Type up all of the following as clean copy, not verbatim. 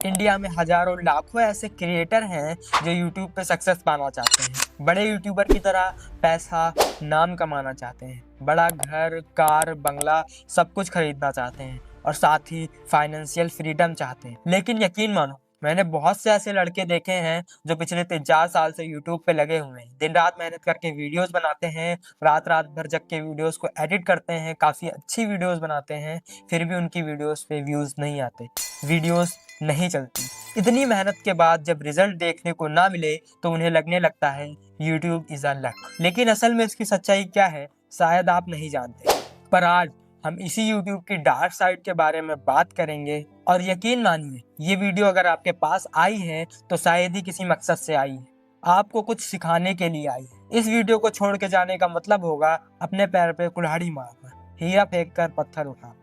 India में हजारों लाखों ऐसे क्रिएटर हैं जो यूट्यूब पे सक्सेस पाना चाहते हैं, बड़े यूट्यूबर की तरह पैसा, नाम कमाना चाहते हैं, बड़ा घर, कार, बंगला सब कुछ खरीदना चाहते हैं और साथ ही फाइनेंशियल फ्रीडम चाहते हैं। लेकिन यकीन मानो, मैंने बहुत से ऐसे लड़के देखे हैं जो पिछले 3-4 साल से यूट्यूब पे लगे हुए हैं, दिन रात मेहनत करके वीडियोस बनाते हैं, रात रात भर जग के वीडियोस को एडिट करते हैं, काफ़ी अच्छी वीडियोस बनाते हैं, फिर भी उनकी वीडियोस पे व्यूज़ नहीं आते, वीडियोस नहीं चलती। इतनी मेहनत के बाद जब रिजल्ट देखने को ना मिले तो उन्हें लगने लगता है यूट्यूब इज अ लक। लेकिन असल में इसकी सच्चाई क्या है शायद आप नहीं जानते, पर आज हम इसी यूट्यूब की डार्क साइड के बारे में बात करेंगे। और यकीन मानिए, ये वीडियो अगर आपके पास आई है तो शायद ही किसी मकसद से आई है, आपको कुछ सिखाने के लिए आई है। इस वीडियो को छोड़ के जाने का मतलब होगा अपने पैर पे कुल्हाड़ी मारना, हीरा फेंक कर पत्थर उठा।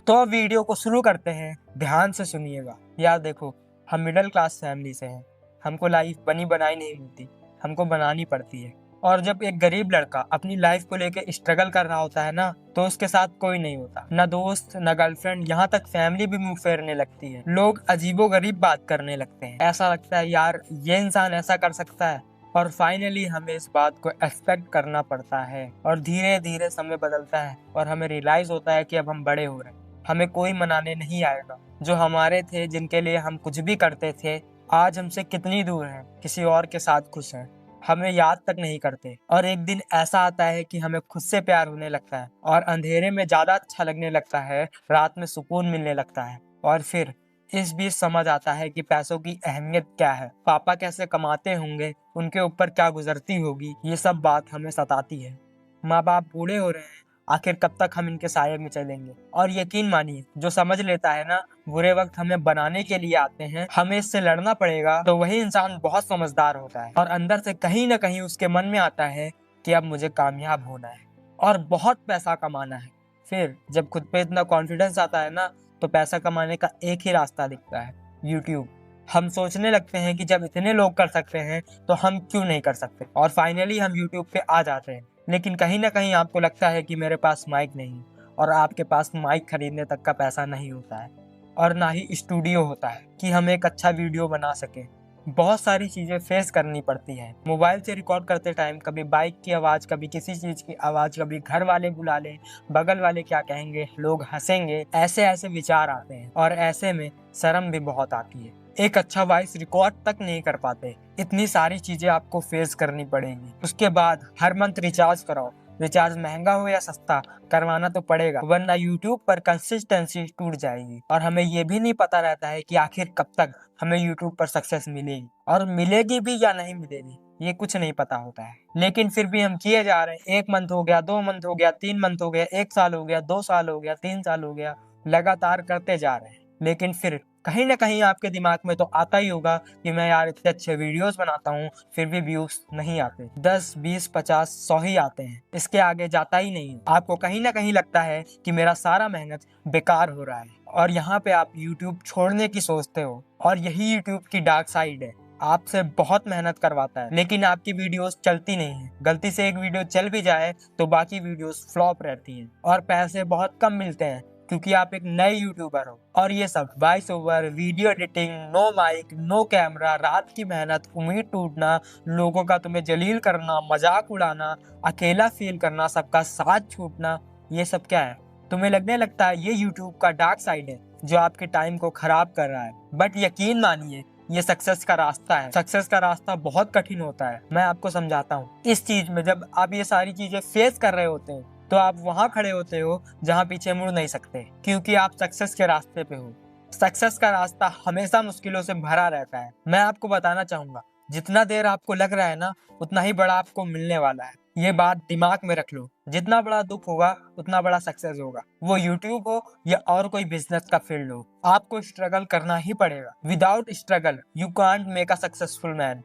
तो अब वीडियो को शुरू करते हैं, ध्यान से सुनिएगा। यार देखो, हम मिडिल क्लास फैमिली से हैं, हमको लाइफ बनी बनाई नहीं मिलती, हमको बनानी पड़ती है। और जब एक गरीब लड़का अपनी लाइफ को लेके स्ट्रगल कर रहा होता है ना, तो उसके साथ कोई नहीं होता, ना दोस्त, ना गर्लफ्रेंड, यहाँ तक फैमिली भी मुंह फेरने लगती है। लोग अजीबोगरीब बात करने लगते हैं, ऐसा लगता है यार ये इंसान ऐसा कर सकता है। और फाइनली हमें इस बात को एक्सपेक्ट करना पड़ता है और धीरे धीरे समय बदलता है और हमें रियलाइज होता है कि अब हम बड़े हो रहे हैं, हमें कोई मनाने नहीं आएगा। जो हमारे थे, जिनके लिए हम कुछ भी करते थे, आज हमसे कितनी दूर हैं, किसी और के साथ खुश हैं, हमें याद तक नहीं करते। और एक दिन ऐसा आता है कि हमें खुद से प्यार होने लगता है और अंधेरे में ज्यादा अच्छा लगने लगता है, रात में सुकून मिलने लगता है। और फिर इस बीच समझ आता है कि पैसों की अहमियत क्या है, पापा कैसे कमाते होंगे, उनके ऊपर क्या गुजरती होगी, ये सब बात हमें सताती है। माँ बाप बूढ़े हो रहे हैं, आखिर कब तक हम इनके साये में चलेंगे। और यकीन मानिए, जो समझ लेता है ना, बुरे वक्त हमें बनाने के लिए आते हैं, हमें इससे लड़ना पड़ेगा, तो वही इंसान बहुत समझदार होता है। और अंदर से कहीं ना कहीं उसके मन में आता है कि अब मुझे कामयाब होना है और बहुत पैसा कमाना है। फिर जब खुद पे इतना कॉन्फिडेंस आता है ना, तो पैसा कमाने का एक ही रास्ता दिखता है, यूट्यूब। हम सोचने लगते हैं कि जब इतने लोग कर सकते हैं तो हम क्यों नहीं कर सकते। और फाइनली हम यूट्यूब पे आ जाते हैं। लेकिन कहीं ना कहीं आपको लगता है कि मेरे पास माइक नहीं, और आपके पास माइक खरीदने तक का पैसा नहीं होता है, और ना ही स्टूडियो होता है कि हम एक अच्छा वीडियो बना सकें। बहुत सारी चीज़ें फेस करनी पड़ती हैं। मोबाइल से रिकॉर्ड करते टाइम कभी बाइक की आवाज़, कभी किसी चीज़ की आवाज़, कभी घर वाले बुला लें, बगल वाले क्या कहेंगे, लोग हंसेंगे, ऐसे ऐसे विचार आते हैं। और ऐसे में शर्म भी बहुत आती है, एक अच्छा वॉइस रिकॉर्ड तक नहीं कर पाते। इतनी सारी चीजें आपको फेस करनी पड़ेंगी। उसके बाद हर मंथ रिचार्ज कराओ, रिचार्ज महंगा हो या सस्ता, करवाना तो पड़ेगा, वरना यूट्यूब पर कंसिस्टेंसी टूट जाएगी। और हमें ये भी नहीं पता रहता है कि आखिर कब तक हमें यूट्यूब पर सक्सेस मिलेगी, और मिलेगी भी या नहीं मिलेगी, ये कुछ नहीं पता होता है। लेकिन फिर भी हम किए जा रहे हैं। 1 मंथ हो गया, 2 मंथ हो गया, 3 मंथ हो गया, 1 साल हो गया, 2 साल हो गया, 3 साल हो गया, लगातार करते जा रहे हैं। लेकिन फिर कहीं ना कहीं आपके दिमाग में तो आता ही होगा कि मैं यार इतने अच्छे वीडियोस बनाता हूँ, फिर भी व्यूज नहीं आते। 10, 20, 50, 100 ही आते हैं, इसके आगे जाता ही नहीं है। आपको कहीं ना कहीं लगता है कि मेरा सारा मेहनत बेकार हो रहा है, और यहाँ पे आप YouTube छोड़ने की सोचते हो। और यही YouTube की डार्क साइड है, आपसे बहुत मेहनत करवाता है, लेकिन आपकी वीडियोस चलती नहीं है। गलती से एक वीडियो चल भी जाए तो बाकी वीडियोस फ्लॉप रहती हैं, और पैसे बहुत कम मिलते हैं क्योंकि आप एक नए यूट्यूबर हो। और ये सब voice over, video editing, no mic, no camera, रात की मेहनत, उम्मीद टूटना, लोगों का तुम्हें जलील करना, मजाक उड़ाना, अकेला फील करना, सबका साथ छूटना, ये सब क्या है? तुम्हें लगने लगता है ये यूट्यूब का डार्क साइड है जो आपके टाइम को खराब कर रहा है। बट यकीन मानिए, ये सक्सेस का रास्ता है। सक्सेस का रास्ता बहुत कठिन होता है, मैं आपको समझाता हूँ। इस चीज में जब आप ये सारी चीजें फेस कर रहे होते हैं, तो आप वहां खड़े होते हो जहां पीछे मुड़ नहीं सकते, क्योंकि आप सक्सेस के रास्ते पे हो। सक्सेस का रास्ता हमेशा मुश्किलों से भरा रहता है। मैं आपको बताना चाहूंगा, जितना देर आपको लग रहा है ना, उतना ही बड़ा आपको मिलने वाला है। ये बात दिमाग में रख लो। जितना बड़ा दुख होगा उतना बड़ा सक्सेस होगा, वो यूट्यूब हो या और कोई बिजनेस का फील्ड हो। आपको स्ट्रगल करना ही पड़ेगा। Without struggle you can't make a successful man.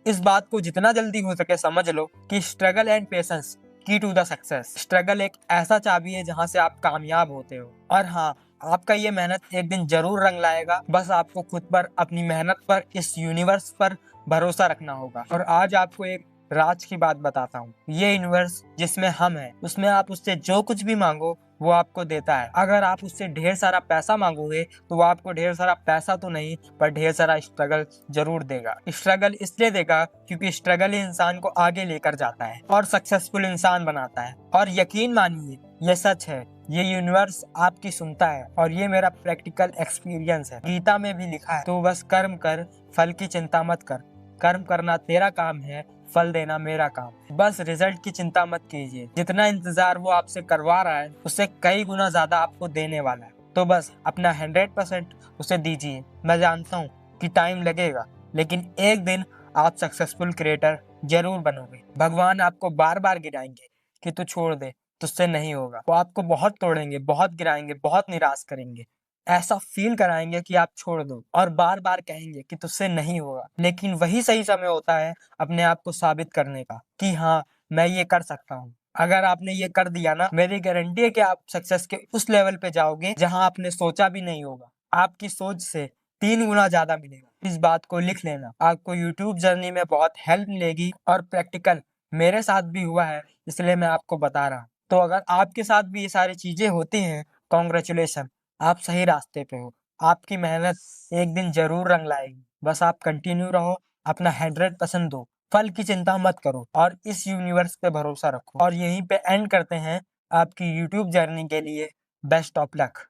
इस बात को जितना जल्दी हो सके समझ लो कि स्ट्रगल एंड पेशेंस की टू द सक्सेस। स्ट्रगल एक ऐसा चाबी है जहां से आप कामयाब होते हो। और हाँ, आपका ये मेहनत एक दिन जरूर रंग लाएगा। बस आपको खुद पर, अपनी मेहनत पर, इस यूनिवर्स पर भरोसा रखना होगा। और आज आपको एक राज की बात बताता हूँ। ये यूनिवर्स जिसमें हम हैं, उसमें आप उससे जो कुछ भी मांगो वो आपको देता है। अगर आप उससे ढेर सारा पैसा मांगोगे तो वो आपको ढेर सारा पैसा तो नहीं पर ढेर सारा स्ट्रगल जरूर देगा। स्ट्रगल इसलिए देगा क्योंकि स्ट्रगल ही इंसान को आगे लेकर जाता है और सक्सेसफुल इंसान बनाता है। और यकीन मानिए ये सच है, ये यूनिवर्स आपकी सुनता है और ये मेरा प्रैक्टिकल एक्सपीरियंस है। गीता में भी लिखा है, तो बस कर्म कर, फल की चिंता मत कर। कर्म करना तेरा काम है, फल देना मेरा काम। बस रिजल्ट की चिंता मत कीजिए, जितना इंतजार वो आपसे करवा रहा है उससे कई गुना ज्यादा आपको देने वाला है। तो बस अपना 100% उसे दीजिए। मैं जानता हूँ कि टाइम लगेगा, लेकिन एक दिन आप सक्सेसफुल क्रिएटर जरूर बनोगे। भगवान आपको बार बार गिराएंगे कि तू छोड़ दे, तुझसे नहीं होगा। वो आपको बहुत तोड़ेंगे, बहुत गिराएंगे, बहुत निराश करेंगे, ऐसा फील कराएंगे कि आप छोड़ दो और बार बार कहेंगे कि तुझसे नहीं होगा। लेकिन वही सही समय होता है अपने आप को साबित करने का कि हाँ, मैं ये कर सकता हूँ। अगर आपने ये कर दिया ना, मेरी गारंटी है कि आप सक्सेस के उस लेवल पे जाओगे जहां आपने सोचा भी नहीं होगा। आपकी सोच से 3 गुना ज्यादा मिलेगा। इस बात को लिख लेना। आपको यूट्यूब जर्नी में बहुत हेल्प मिलेगी और प्रैक्टिकल मेरे साथ भी हुआ है, इसलिए मैं आपको बता रहा हूँ। तो अगर आपके साथ भी ये सारी चीजें होती हैं, कॉन्ग्रेचुलेशन, आप सही रास्ते पे हो। आपकी मेहनत एक दिन जरूर रंग लाएगी। बस आप कंटिन्यू रहो, अपना 100% दो, फल की चिंता मत करो और इस यूनिवर्स पे भरोसा रखो। और यहीं पे एंड करते हैं आपकी यूट्यूब जर्नी के लिए। Best of luck.